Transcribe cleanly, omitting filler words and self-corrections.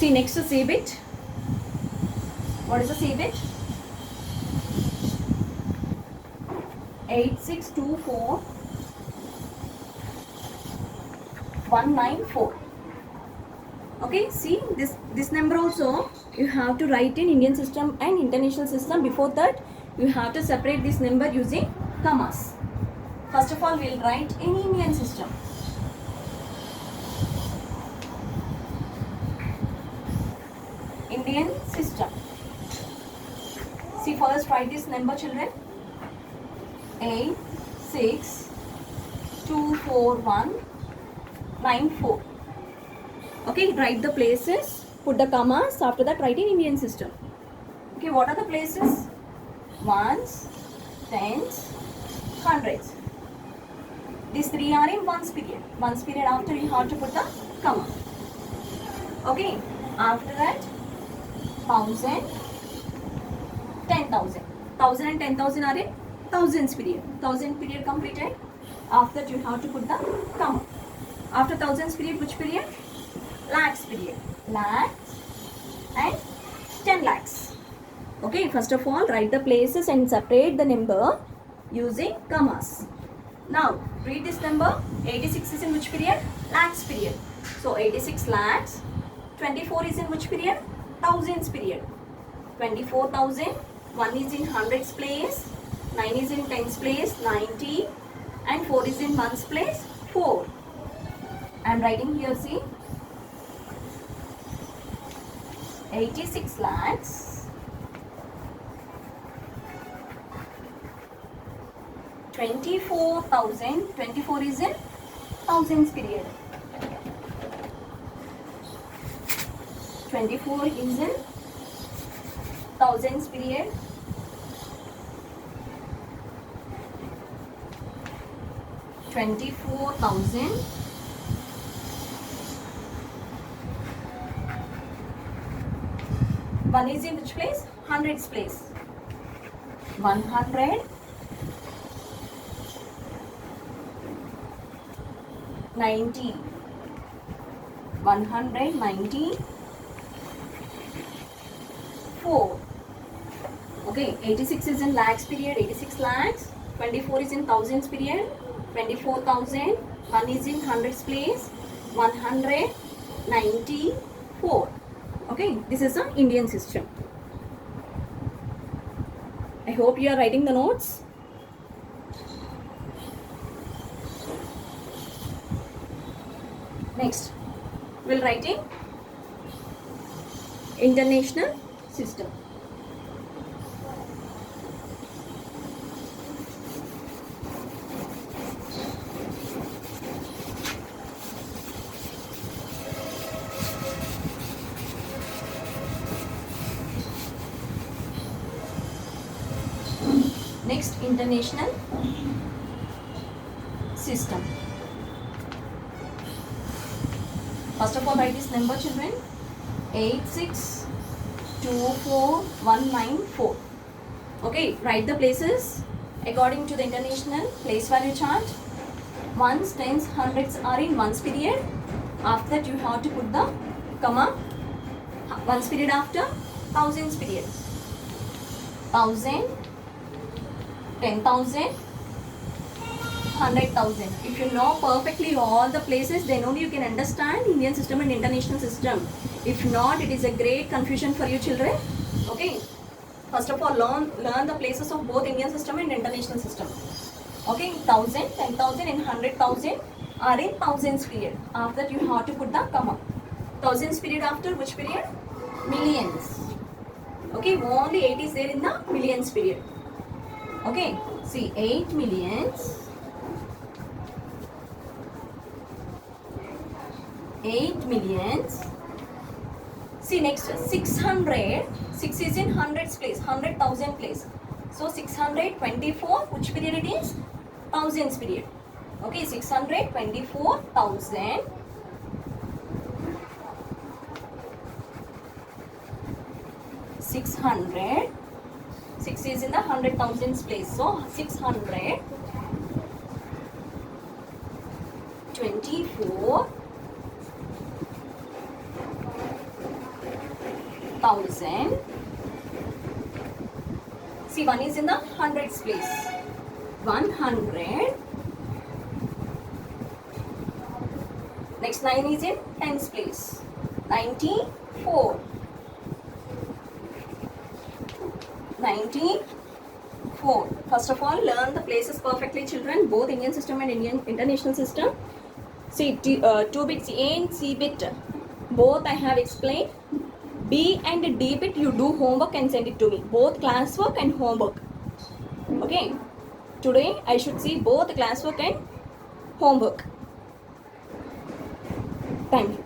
See next to C bit. What is the C bit? 8624194. Okay, see this number also you have to write in Indian system and international system. Before that you have to separate this number using commas. First of all we will write in Indian system. Indian system. See, first write this number, children. 8624194. Okay, write the places, put the commas, after that write in Indian system. Okay, what are the places? Ones, tens, hundreds. These three are in ones period. Ones period after you have to put the comma. Okay, after that 1000, 10,000. 1000 and 10,000 are in thousands period. Thousand period completed. After that you have to put the comma. After thousands period, which period? Lakhs period. Lakhs and 10 lakhs. Okay, first of all write the places and separate the number using commas. Now read this number. 86 is in which period? Lakhs period. So 86 lakhs. 24 is in which period? Thousands period. 24,000. 1 is in hundreds place. 9 is in tens place. 90. And 4 is in ones place. 4. I am writing here, see. 86 lakhs. 24,000. 24 is in thousands period. 24 is in thousands period. 24,000. 1 is in which place? Hundreds place. 100. 90. 190. 4. Okay, 86 is in lakhs period, 86 lakhs. 24 is in thousands period, 24,000. 1 is in hundreds place, 194. Okay, this is the Indian system. I hope you are writing the notes. Next, we'll writing international system. Next, international system. First of all, write this number, children. 8624194. Okay, write the places according to the international place value chart. Ones, tens, hundreds are in ones period. After that, you have to put the comma. Ones period after thousands period. 1,000, 10,000, 100,000. If you know perfectly all the places, then only you can understand Indian system and international system. If not, it is a great confusion for you children. Okay. First of all, learn the places of both Indian system and international system. Okay. 1,000, 10,000 and 100,000 are in thousands period. After that, you have to put the comma. Thousands period after which period? Millions. Okay. Only 8 is there in the millions period. Okay. See, 8 millions. 8 millions. See next, 600. 6 is in hundreds place, 100,000 place. So 624, which period it is? Thousands period. Okay, 624,000. 600. 6 is in the 100,000s place. So 624,000 1000. See, 1 is in the hundreds place. 100. Next 9 is in tens place. 94. 94. First of all, learn the places perfectly, children. Both Indian system and Indian international system. See, 2 bits A and C bit. Both I have explained. B and D bit, you do homework and send it to me. Both classwork and homework. Okay. Today I should see both classwork and homework. Thank you.